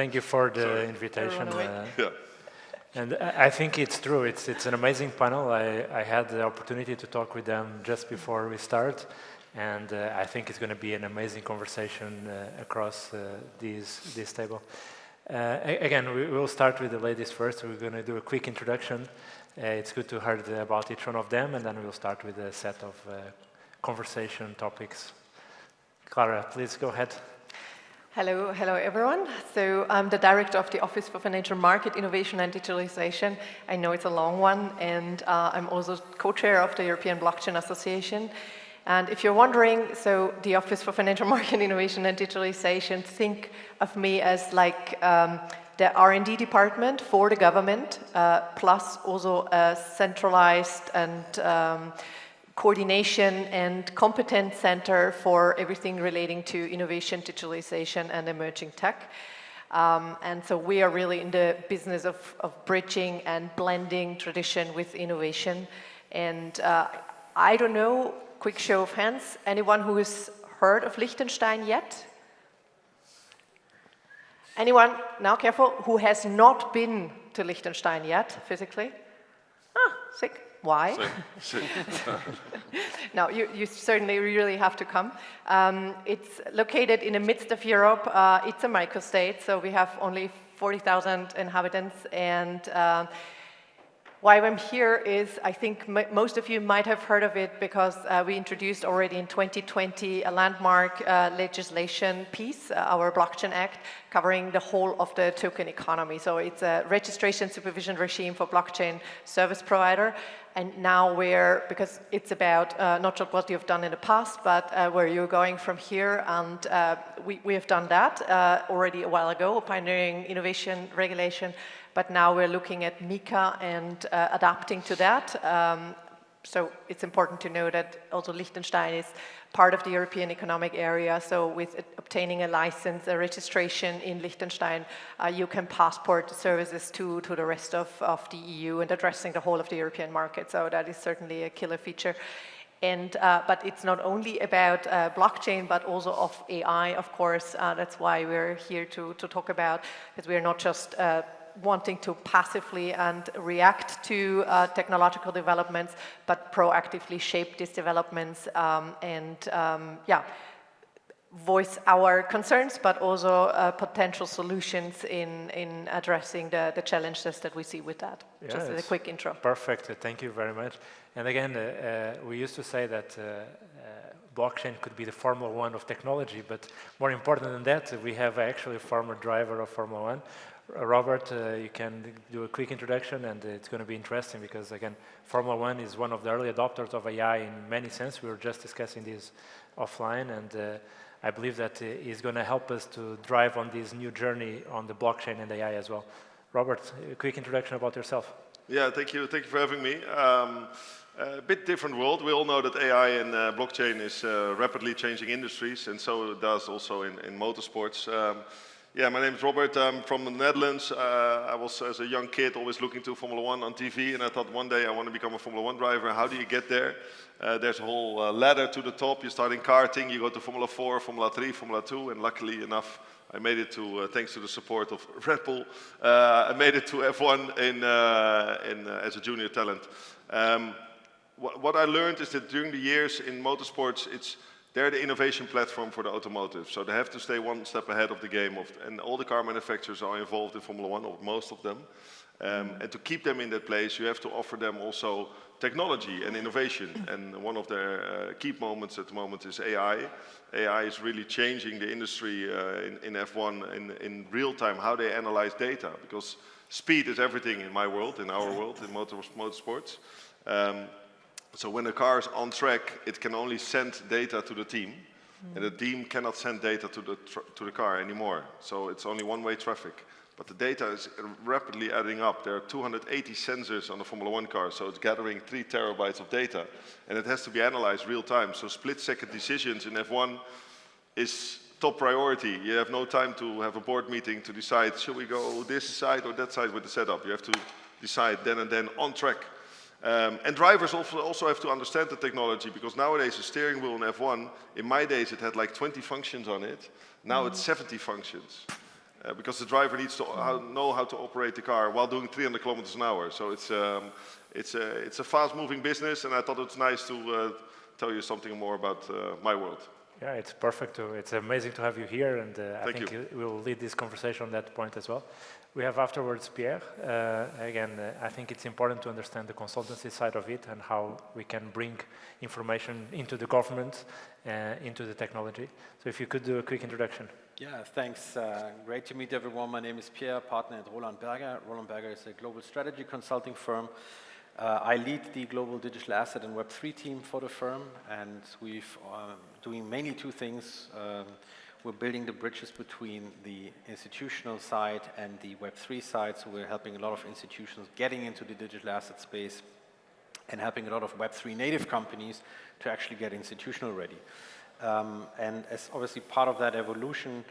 thank you for the invitation. And I think it's true. It's an amazing panel. I had the opportunity to talk with them just before we start, and I think it's going to be an amazing conversation across this table. Again, we will start with the ladies first. We're going to do a quick introduction. It's good to hear about each one of them, and then we'll start with a set of conversation topics. Clara, please go ahead. Hello everyone. So I'm the director of the Office for Financial Market Innovation and Digitalization. I know it's a long one, and I'm also co-chair of the European Blockchain Association. And if you're wondering, so the Office for Financial Market Innovation and Digitalization, think of me as like the R&D department for the government, plus also a centralized and coordination and competence center for everything relating to innovation, digitalization, and emerging tech. And so we are really in the business of bridging and blending tradition with innovation. And I don't know, quick show of hands, anyone who has heard of Liechtenstein yet? Anyone, now careful, who has not been to Liechtenstein yet, physically? Ah, sick. Why? No, you certainly really have to come. It's located in the midst of Europe. It's a microstate, so we have only 40,000 inhabitants. And why I'm here is, I think most of you might have heard of it because we introduced already in 2020 a landmark legislation piece, our Blockchain Act, covering the whole of the token economy. So it's a registration supervision regime for blockchain service provider. And now because it's about not just what you've done in the past, but where you're going from here. And we have done that already a while ago, pioneering innovation regulation. But now we're looking at MiCA and adapting to that. So it's important to know that also Liechtenstein is part of the European Economic Area. So with obtaining a license, a registration in Liechtenstein, you can passport services to the rest of the EU and addressing the whole of the European market. So that is certainly a killer feature. And but it's not only about blockchain, but also of AI, of course. That's why we're here to talk about, because we're not just wanting to passively and react to technological developments, but proactively shape these developments and voice our concerns, but also potential solutions in addressing the challenges that we see with that. Yeah, just as a quick intro. Perfect. Thank you very much. And again, we used to say that blockchain could be the Formula One of technology, but more important than that, we have actually a former driver of Formula One. Robert, you can do a quick introduction, and it's going to be interesting because, again, Formula One is one of the early adopters of AI in many sense. We were just discussing this offline, and I believe that he's going to help us to drive on this new journey on the blockchain and AI as well. Robert, a quick introduction about yourself. Yeah, thank you for having me. A bit different world. We all know that AI and blockchain is rapidly changing industries, and so it does also in motorsports. Yeah, my name is Robert. I'm from the Netherlands. I was, as a young kid, always looking to Formula One on TV, and I thought one day I want to become a Formula One driver. How do you get there? There's a whole ladder to the top. You start in karting, you go to Formula 4, Formula 3, Formula 2, and luckily enough, I made it to, thanks to the support of Red Bull, I made it to F1 as a junior talent. What I learned is that during the years in motorsports, they're the innovation platform for the automotive, so they have to stay one step ahead of the game. And all the car manufacturers are involved in Formula One, or most of them. And to keep them in that place, you have to offer them also technology and innovation. And one of their key moments at the moment is AI. AI is really changing the industry in F1 in real time, how they analyze data, because speed is everything in my world, in our world, in motorsports. So when a car is on track, it can only send data to the team, and the team cannot send data to the car anymore. So it's only one-way traffic. But the data is rapidly adding up. There are 280 sensors on the Formula One car, so it's gathering 3 terabytes of data, and it has to be analyzed real time. So split-second decisions in F1 is top priority. You have no time to have a board meeting to decide, should we go this side or that side with the setup? You have to decide then and then on track. And drivers also have to understand the technology, because nowadays a steering wheel in F1, in my days it had like 20 functions on it. Now it's 70 functions. because the driver needs to know how to operate the car while doing 300 kilometers an hour. So it's a fast-moving business, and I thought it's nice to tell you something more about my world. Yeah, it's perfect. It's amazing to have you here, and I think we will lead this conversation on that point as well. We have afterwards Pierre. Again, I think it's important to understand the consultancy side of it and how we can bring information into the government, into the technology. So if you could do a quick introduction. Yeah, thanks. Great to meet everyone. My name is Pierre, partner at Roland Berger. Roland Berger is a global strategy consulting firm. I lead the global digital asset and Web3 team for the firm, and we've doing mainly two things. We're building the bridges between the institutional side and the Web3 side, so we're helping a lot of institutions getting into the digital asset space and helping a lot of Web3 native companies to actually get institutional ready. And as obviously part of that evolution,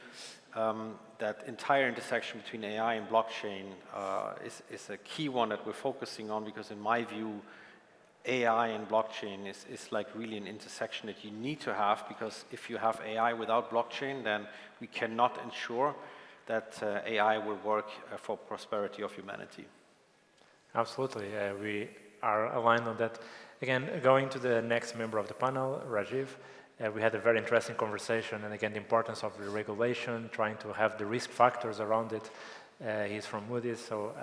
that entire intersection between AI and blockchain is a key one that we're focusing on, because in my view, AI and blockchain is like really an intersection that you need to have, because if you have AI without blockchain, then we cannot ensure that AI will work for prosperity of humanity. Absolutely, we are aligned on that. Again, going to the next member of the panel, Rajiv. We had a very interesting conversation, and again, the importance of the regulation, trying to have the risk factors around it. He's from Moody's, so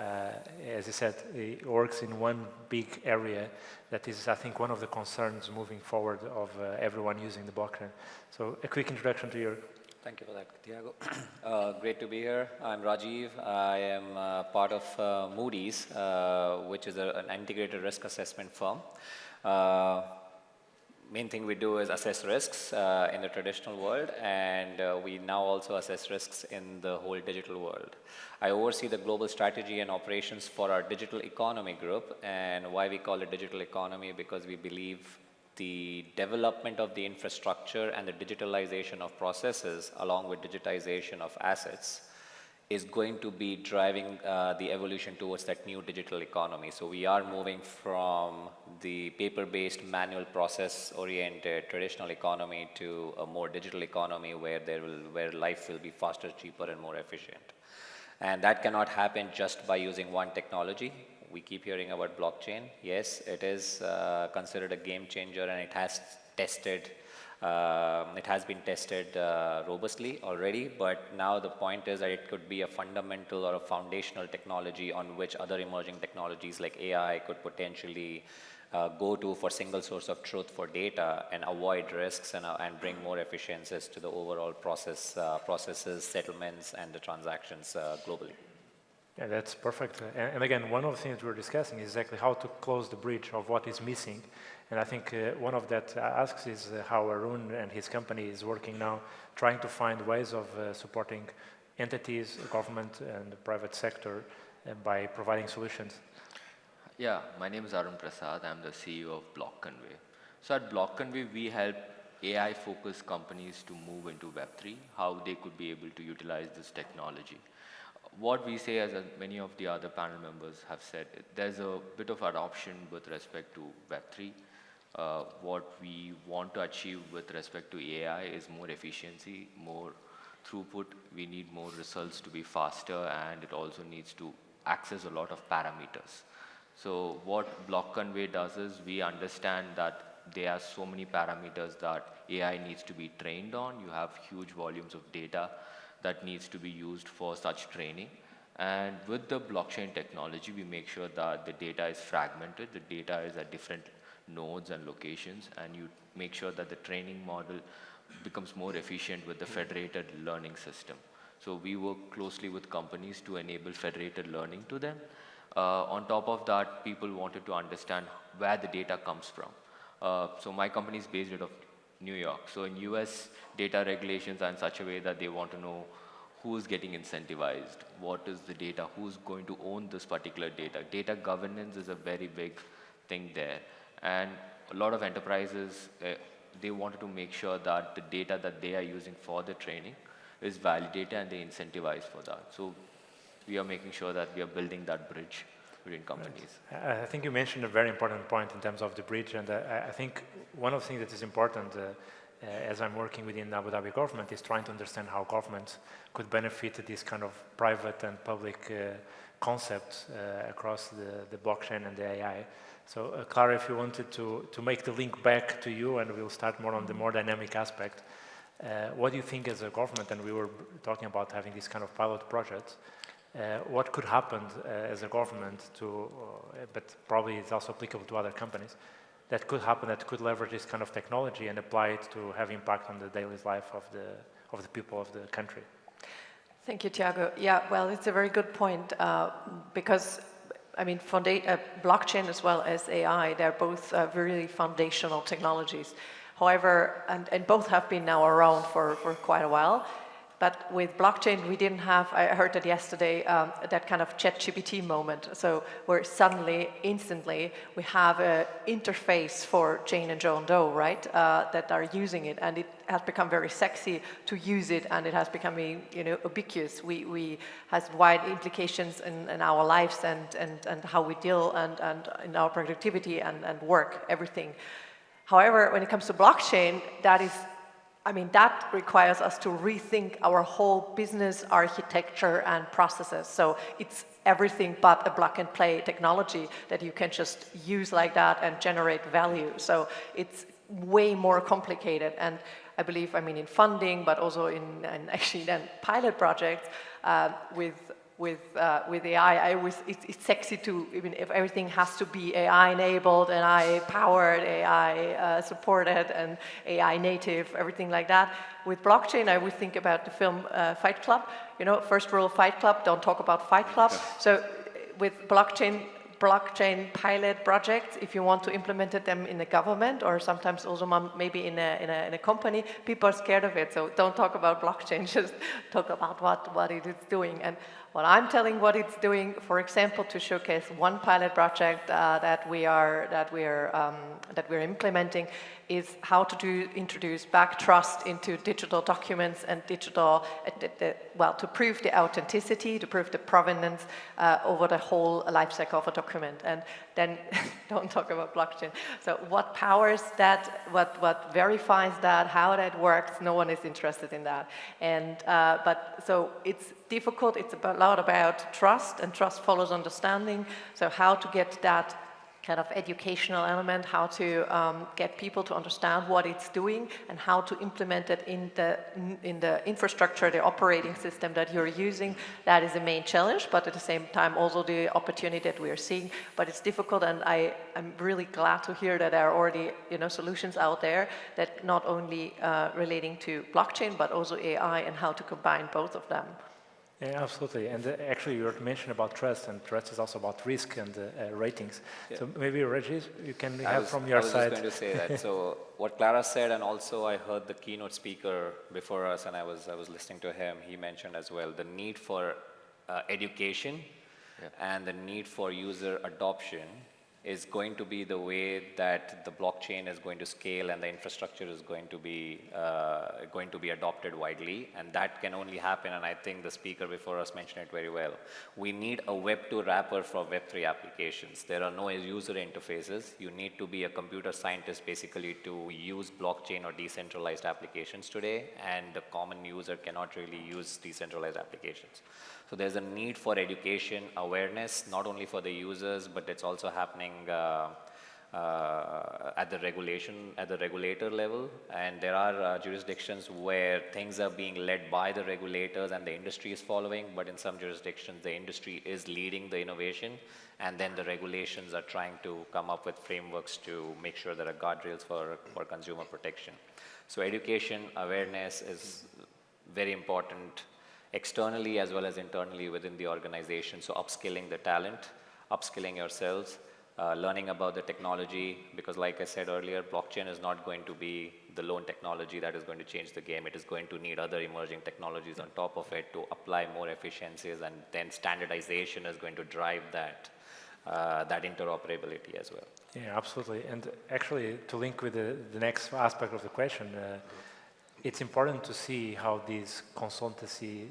as he said, he works in one big area that is, I think, one of the concerns moving forward of everyone using the blockchain. So a quick introduction to you. Thank you for that, Thiago. Great to be here. I'm Rajiv. I am part of Moody's, which is an integrated risk assessment firm. Main thing we do is assess risks in the traditional world, and we now also assess risks in the whole digital world. I oversee the global strategy and operations for our digital economy group, and why we call it digital economy, because we believe the development of the infrastructure and the digitalization of processes along with digitization of assets is going to be driving the evolution towards that new digital economy. So we are moving from the paper-based, manual process-oriented traditional economy to a more digital economy where life will be faster, cheaper, and more efficient. And that cannot happen just by using one technology. We keep hearing about blockchain. Yes, it is considered a game changer, and it has been tested robustly already, but now the point is that it could be a fundamental or a foundational technology on which other emerging technologies like AI could potentially go to for single source of truth for data and avoid risks and bring more efficiencies to the overall processes, settlements, and the transactions globally. Yeah, that's perfect. And again, one of the things we're discussing is exactly how to close the bridge of what is missing. And I think one of that asks is how Arun and his company is working now, trying to find ways of supporting entities, government, and the private sector by providing solutions. Yeah, my name is Arun Prasad. I'm the CEO of Block Conway. So at Block Conway, we help AI-focused companies to move into Web3, how they could be able to utilize this technology. What we say, as many of the other panel members have said, there's a bit of adoption with respect to Web3. What we want to achieve with respect to AI is more efficiency, more throughput. We need more results to be faster, and it also needs to access a lot of parameters. So what Block Conway does is we understand that there are so many parameters that AI needs to be trained on. You have huge volumes of data that needs to be used for such training. And with the blockchain technology, we make sure that the data is fragmented, the data is at different nodes and locations, and you make sure that the training model becomes more efficient with the federated learning system. So we work closely with companies to enable federated learning to them. On top of that, people wanted to understand where the data comes from. So my company is based out of New York. So in US, data regulations are in such a way that they want to know who's getting incentivized, what is the data, who's going to own this particular data. Data governance is a very big thing there. And a lot of enterprises, they wanted to make sure that the data that they are using for the training is validated and they incentivize for that. So we are making sure that we are building that bridge between companies. Right. I think you mentioned a very important point in terms of the bridge, and I think one of the things that is important as I'm working within the Abu Dhabi government, is trying to understand how governments could benefit this kind of private and public concepts across the blockchain and the AI. So Clara, if you wanted to make the link back to you, and we'll start more on the more dynamic aspect, what do you think as a government, and we were talking about having this kind of pilot projects, what could happen as a government to, but probably it's also applicable to other companies, that could happen, that could leverage this kind of technology and apply it to have impact on the daily life of the people of the country? Thank you, Thiago. Yeah, well, it's a very good point because, I mean, blockchain as well as AI, they're both really foundational technologies. However, and both have been now around for quite a while. But with blockchain, we didn't have, I heard that yesterday, that kind of ChatGPT moment. So where suddenly, instantly, we have an interface for Jane and John Doe, right, that are using it. And it has become very sexy to use it, and it has become, ubiquitous. We has wide implications in our lives and how we deal and in our productivity and work, everything. However, when it comes to blockchain, that requires us to rethink our whole business architecture and processes. So it's everything but a plug-and-play technology that you can just use like that and generate value. So it's way more complicated. And I believe, in funding, but also in actually then pilot projects with AI, it's sexy to, even if everything has to be AI-enabled, AI-powered, AI-supported, and AI-native, everything like that. With blockchain, I would think about the film Fight Club. First rule of Fight Club, don't talk about Fight Club. So with blockchain pilot projects, if you want to implement them in the government or sometimes also maybe in a company, people are scared of it. So don't talk about blockchain, just talk about what it is doing. And what I'm telling what it's doing, for example, to showcase one pilot project that we're implementing, is how to introduce back trust into digital documents and to prove the authenticity, to prove the provenance over the whole life cycle of a document. And then don't talk about blockchain. So what powers that, what verifies that, how that works, no one is interested in that. And so it's difficult, it's a lot about trust, and trust follows understanding. So how to get that kind of educational element, how to get people to understand what it's doing and how to implement it in the infrastructure, the operating system that you're using. That is the main challenge, but at the same time also the opportunity that we are seeing. But it's difficult, and I'm really glad to hear that there are already solutions out there that not only relating to blockchain but also AI and how to combine both of them. Yeah, absolutely. And actually, you mentioned about trust, and trust is also about risk and ratings. Yeah. So maybe, Regis, you can have from your side. I was just going to say that. So what Clara said, and also I heard the keynote speaker before us, and I was listening to him. He mentioned as well the need for education and the need for user adoption is going to be the way that the blockchain is going to scale and the infrastructure is going to be adopted widely, and that can only happen, and I think the speaker before us mentioned it very well. We need a Web2 wrapper for Web3 applications. There are no user interfaces. You need to be a computer scientist basically to use blockchain or decentralized applications today, and the common user cannot really use decentralized applications. So there's a need for education, awareness, not only for the users, but it's also happening at the regulator level. And there are jurisdictions where things are being led by the regulators and the industry is following, but in some jurisdictions, the industry is leading the innovation, and then the regulations are trying to come up with frameworks to make sure there are guardrails for consumer protection. So education, awareness is very important externally as well as internally within the organization. So upskilling the talent, upskilling yourselves, learning about the technology, because like I said earlier, blockchain is not going to be the lone technology that is going to change the game. It is going to need other emerging technologies on top of it to apply more efficiencies, and then standardization is going to drive that interoperability as well. Yeah, absolutely. And actually, to link with the next aspect of the question, it's important to see how these consultancy,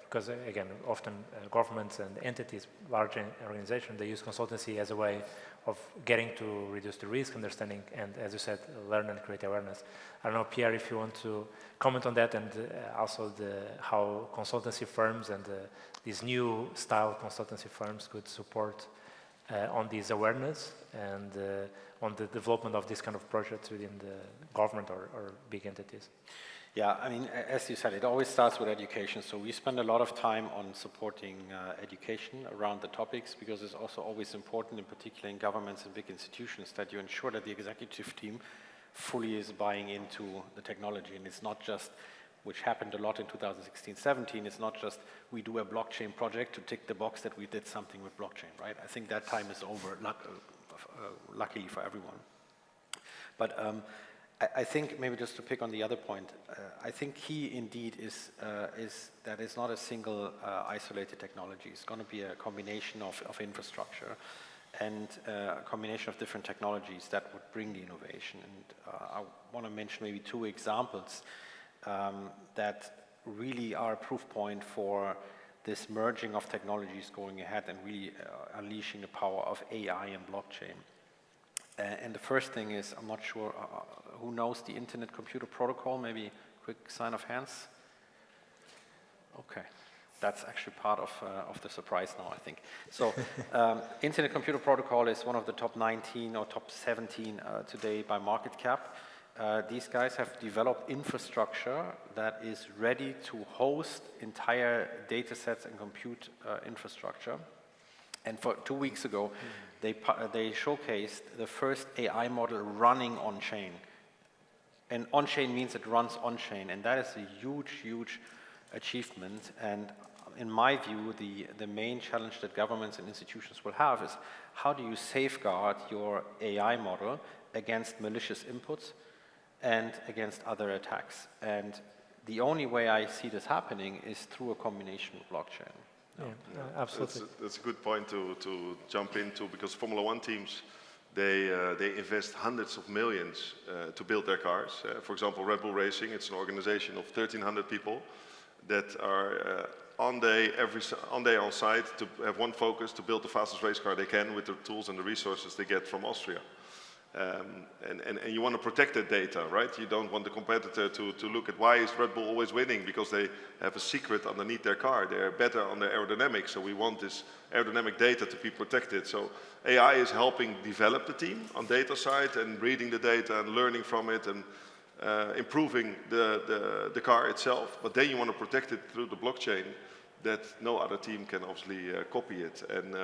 because again, often governments and entities, large organizations, they use consultancy as a way of getting to reduce the risk, understanding, and as you said, learn and create awareness. I don't know, Pierre, if you want to comment on that, and also how consultancy firms and these new style consultancy firms could support on this awareness and on the development of this kind of projects within the government or big entities. Yeah, I mean, as you said, it always starts with education. So we spend a lot of time on supporting education around the topics, because it's also always important, in particular in governments and big institutions, that you ensure that the executive team fully is buying into the technology. And it's not just, which happened a lot in 2016-17, it's not just we do a blockchain project to tick the box that we did something with blockchain, right? I think that time is over, luckily for everyone. But I think, maybe just to pick on the other point, I think key indeed is that it's not a single isolated technology. It's going to be a combination of infrastructure and a combination of different technologies that would bring the innovation. And I want to mention maybe two examples that really are a proof point for this merging of technologies going ahead and really unleashing the power of AI and blockchain. And the first thing is, I'm not sure who knows the Internet Computer Protocol. Maybe quick sign of hands. Okay, that's actually part of the surprise now, I think. So, Internet Computer Protocol is one of the top 19 or top 17 today by market cap. These guys have developed infrastructure that is ready to host entire data sets and compute infrastructure. And for 2 weeks ago, they showcased the first AI model running on-chain. And on-chain means it runs on-chain, and that is a huge, huge achievement. And in my view, the main challenge that governments and institutions will have is, how do you safeguard your AI model against malicious inputs and against other attacks? And the only way I see this happening is through a combination with blockchain. Yeah, absolutely. That's a good point to jump into, because Formula One teams, they invest hundreds of millions to build their cars. For example, Red Bull Racing, it's an organization of 1,300 people that are on day on site to have one focus, to build the fastest race car they can with the tools and the resources they get from Austria. And you want to protect that data, right? You don't want the competitor to look at why is Red Bull always winning, because they have a secret underneath their car. They're better on their aerodynamics, so we want this aerodynamic data to be protected. So AI is helping develop the team on data side and reading the data and learning from it and improving the car itself. But then you want to protect it through the blockchain, that no other team can obviously copy it. And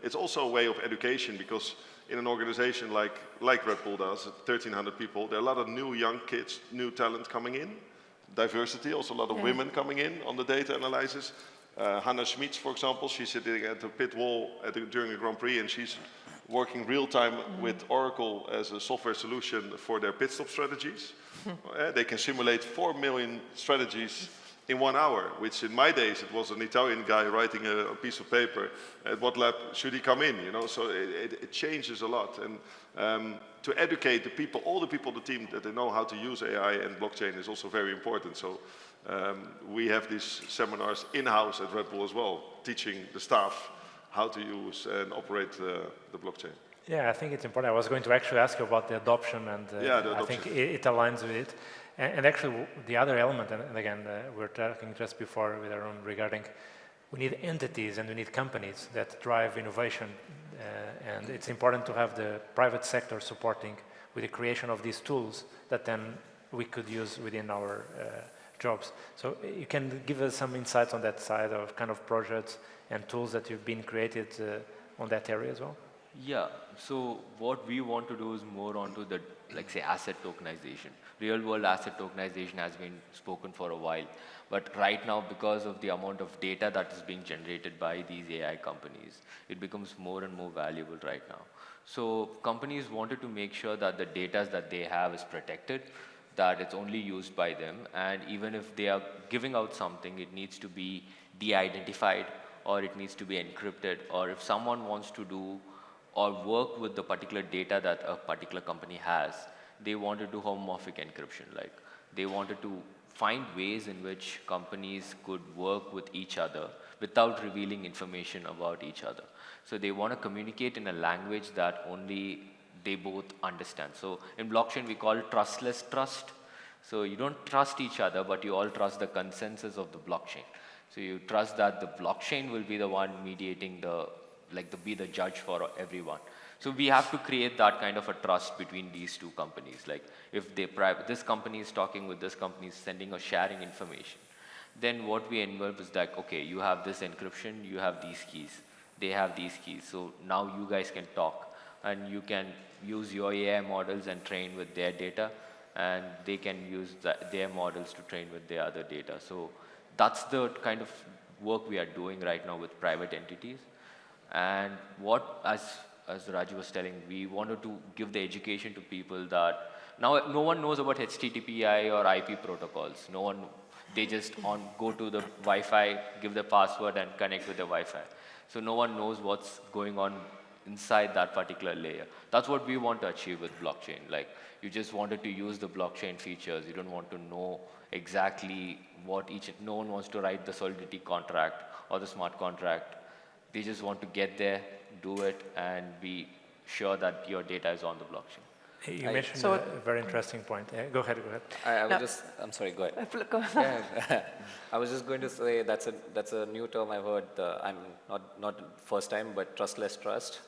it's also a way of education, because in an organization like Red Bull does, 1,300 people, there are a lot of new young kids, new talent coming in, diversity, also a lot of women coming in on the data analysis. Hannah Schmitz, for example, she's sitting at the pit wall during the Grand Prix, and she's working real time with Oracle as a software solution for their pit stop strategies. They can simulate 4 million strategies in 1 hour, which in my days, it was an Italian guy writing a piece of paper. At what lab should he come in, you know? So it changes a lot. And to educate the people, all the people on the team, that they know how to use AI and blockchain is also very important. So we have these seminars in-house at Red Bull as well, teaching the staff how to use and operate the blockchain. Yeah, I think it's important. I was going to actually ask you about the adoption, and the adoption. I think it aligns with it. And actually, the other element, and again, we were talking just before with Arun regarding, we need entities and we need companies that drive innovation. And it's important to have the private sector supporting with the creation of these tools that then we could use within our jobs. So you can give us some insights on that side of kind of projects and tools that you've been created on that area as well? Yeah, so what we want to do is more onto the, like say, asset tokenization. Real world asset tokenization has been spoken for a while, but right now, because of the amount of data that is being generated by these AI companies, it becomes more and more valuable right now. So companies wanted to make sure that the data that they have is protected, that it's only used by them, and even if they are giving out something, it needs to be de-identified, or it needs to be encrypted, or if someone wants to do or work with the particular data that a particular company has, they want to do homomorphic encryption. Like they wanted to find ways in which companies could work with each other without revealing information about each other. So they want to communicate in a language that only they both understand. So in blockchain, we call trustless trust. So you don't trust each other, but you all trust the consensus of the blockchain. So you trust that the blockchain will be the one mediating be the judge for everyone. So we have to create that kind of a trust between these two companies. Like if this company is talking with this company, sending or sharing information, then what we involve is like, okay, you have this encryption, you have these keys, they have these keys. So now you guys can talk and you can use your AI models and train with their data, and they can use their models to train with their other data. So that's the kind of work we are doing right now with private entities. And what, as Raju was telling, we wanted to give the education to people that now no one knows about HTTPI or IP protocols. No one, they just go to the Wi-Fi, give the password and connect with the Wi-Fi. So no one knows what's going on inside that particular layer. That's what we want to achieve with blockchain. Like you just wanted to use the blockchain features. You don't want to know exactly what no one wants to write the solidity contract or the smart contract. They just want to get there, do it, and be sure that your data is on the blockchain. You mentioned a very interesting point. Go ahead. I'm sorry, go ahead. Go ahead. I was just going to say that's a new term I've heard. I'm not first time, but trustless trust.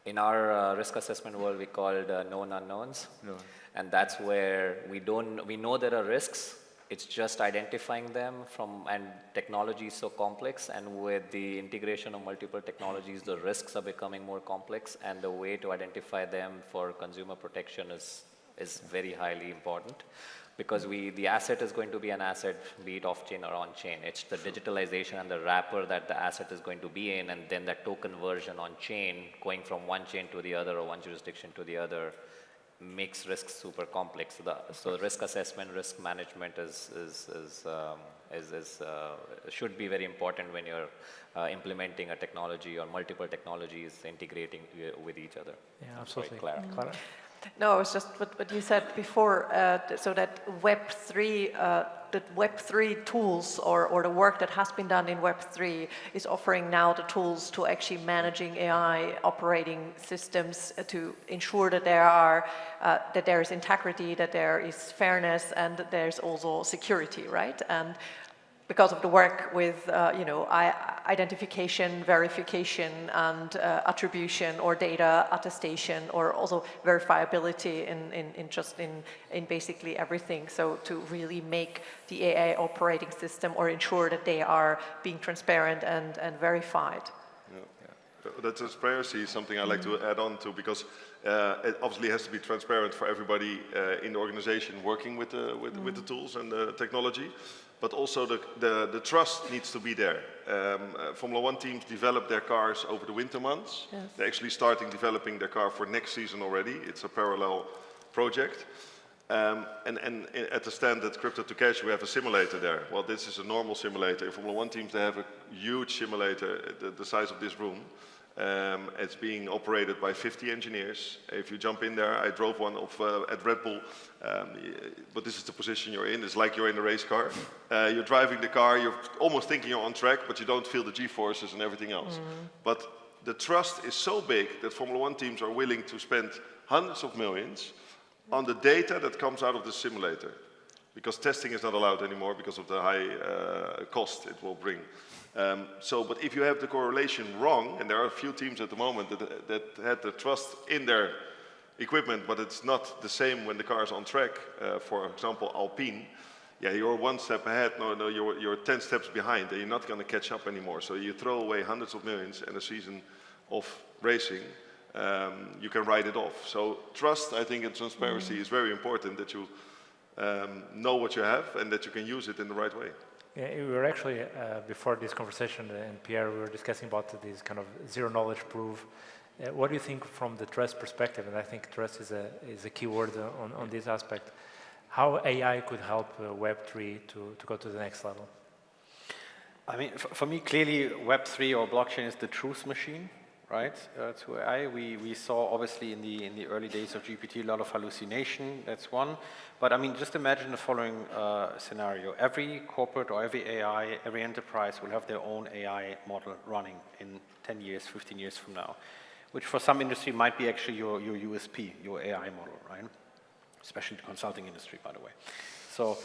In our risk assessment world, we called known unknowns, and that's where we know there are risks. It's just identifying them and technology is so complex, and with the integration of multiple technologies, the risks are becoming more complex, and the way to identify them for consumer protection is very highly important, because the asset is going to be an asset, be it off-chain or on-chain. It's the digitalization and the wrapper that the asset is going to be in, and then that token version on-chain, going from one chain to the other or one jurisdiction to the other, makes risks super complex. So risk assessment, risk management should be very important when you're implementing a technology or multiple technologies integrating with each other. Yeah, absolutely. Clara. No, it's just what you said before, so that Web3 tools or the work that has been done in Web3 is offering now the tools to actually managing AI operating systems to ensure that that there is integrity, that there is fairness, and that there's also security, right? And because of the work with identification, verification, and attribution or data attestation, or also verifiability in basically everything. So to really make the AI operating system or ensure that they are being transparent and verified. Yeah. That transparency is something I like to add on to, because it obviously has to be transparent for everybody in the organization working with the tools and the technology. But also the trust needs to be there. Formula One teams develop their cars over the winter months. Yes. They're actually starting developing their car for next season already. It's a parallel project. And at the stand at Crypto to Cash, we have a simulator there. Well, this is a normal simulator. In Formula One teams, they have a huge simulator the size of this room. It's being operated by 50 engineers. If you jump in there, I drove one at Red Bull, but this is the position you're in. It's like you're in a race car. You're driving the car, you're almost thinking you're on track, but you don't feel the G-forces and everything else. But the trust is so big that Formula One teams are willing to spend hundreds of millions on the data that comes out of the simulator, because testing is not allowed anymore because of the high cost it will bring. But if you have the correlation wrong, and there are a few teams at the moment that had the trust in their equipment, but it's not the same when the car is on track. For example, Alpine, yeah, you're one step ahead, no, you're 10 steps behind, and you're not going to catch up anymore. So you throw away hundreds of millions in a season of racing, you can write it off. So trust, I think, and transparency is very important, that you know what you have and that you can use it in the right way. Yeah, we were actually, before this conversation, and Pierre, we were discussing about this kind of zero-knowledge proof. What do you think from the trust perspective? And I think trust is a key word on this aspect. How AI could help Web3 to go to the next level? I mean, for me, clearly, Web3 or blockchain is the truth machine. right, to AI. We saw obviously in the early days of GPT a lot of hallucination, that's one. But I mean, just imagine the following scenario. Every corporate or every AI, every enterprise will have their own AI model running in 10 years, 15 years from now, which for some industry might be actually your USP, your AI model, right? Especially the consulting industry, by the way. So,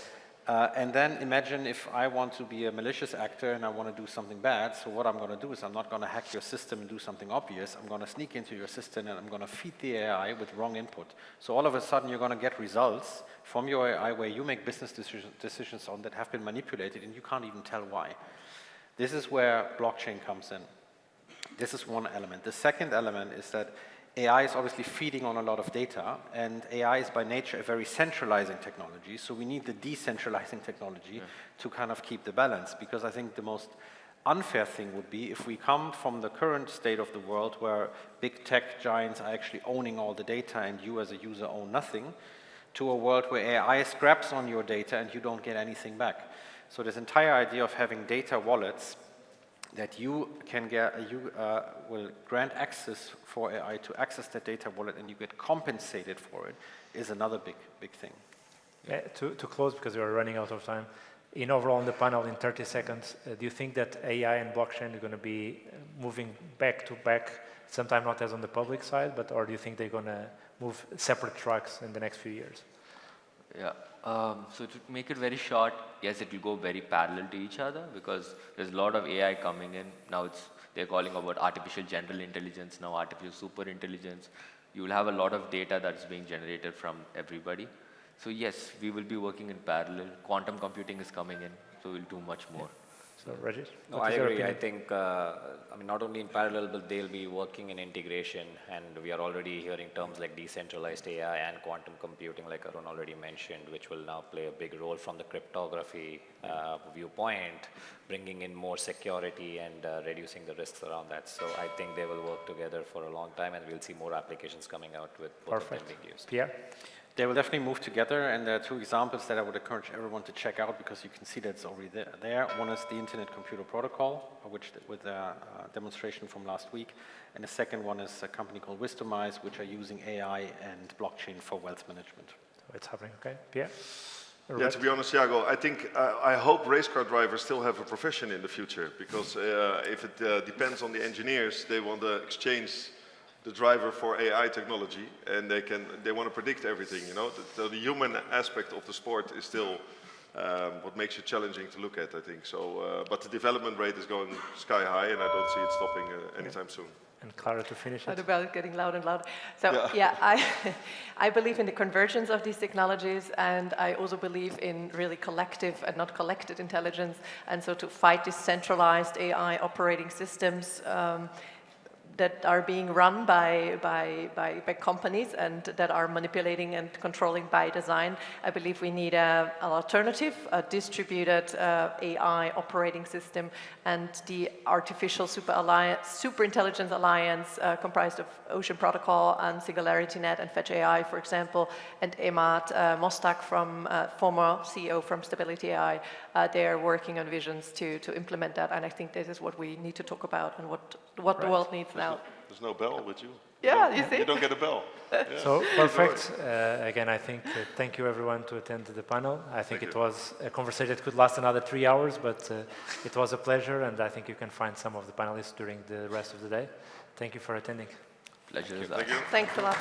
and then imagine if I want to be a malicious actor and I want to do something bad, so what I'm going to do is I'm not going to hack your system and do something obvious. I'm going to sneak into your system and I'm going to feed the AI with wrong input. So all of a sudden you're going to get results from your AI where you make business decisions on that have been manipulated and you can't even tell why. This is where blockchain comes in. This is one element. The second element is that AI is obviously feeding on a lot of data, and AI is by nature a very centralizing technology, so we need the decentralizing technology to kind of keep the balance, because I think the most unfair thing would be if we come from the current state of the world where big tech giants are actually owning all the data and you as a user own nothing, to a world where AI scraps on your data and you don't get anything back. So this entire idea of having data wallets that you can get, will grant access for AI to access that data wallet and you get compensated for it, is another big thing. Yeah, to close, because we are running out of time, in overall on the panel in 30 seconds, do you think that AI and blockchain are going to be moving back to back, sometime not as on the public side, but or do you think they're going to move separate tracks in the next few years? Yeah. So to make it very short, yes, it will go very parallel to each other because there's a lot of AI coming in. Now they're calling about artificial general intelligence, now artificial super intelligence. You will have a lot of data that's being generated from everybody. So yes, we will be working in parallel. Quantum computing is coming in, so we'll do much more. So Rajesh? No, I agree. I think, I mean, not only in parallel, but they'll be working in integration, and we are already hearing terms like decentralized AI and quantum computing, like Arun already mentioned, which will now play a big role from the cryptography viewpoint, bringing in more security and reducing the risks around that. So I think they will work together for a long time, and we'll see more applications coming out with both of them being used. Pierre? They will definitely move together, and there are two examples that I would encourage everyone to check out because you can see that it's already there. One is the Internet Computer Protocol, which with a demonstration from last week, and the second one is a company called Wisdomize, which are using AI and blockchain for wealth management. So it's happening, okay. Pierre? Yeah, to be honest, Thiago, I think, I hope race car drivers still have a profession in the future, because if it depends on the engineers, they want to exchange the driver for AI technology, and they want to predict everything, you know. The human aspect of the sport is still what makes it challenging to look at, I think. So, but the development rate is going sky high, and I don't see it stopping anytime soon. And Clara, to finish it. The bell is getting louder and louder. So yeah, I believe in the convergence of these technologies, and I also believe in really collective and not collected intelligence. And so to fight these centralized AI operating systems that are being run by companies and that are manipulating and controlling by design, I believe we need an alternative, a distributed AI operating system, and the Artificial Superintelligence Alliance comprised of Ocean Protocol and SingularityNet and Fetch AI, for example, and Emad Mostak, from former CEO from Stability AI. They are working on visions to implement that, and I think this is what we need to talk about and what the world needs now. There's no bell with you. Yeah, you see? You don't get a bell. Yeah. So, perfect. Again, I think, thank you everyone to attend the panel. I think it was a conversation that could last another 3 hours, but it was a pleasure, and I think you can find some of the panelists during the rest of the day. Thank you for attending. Pleasure is Thank you. Thanks a lot.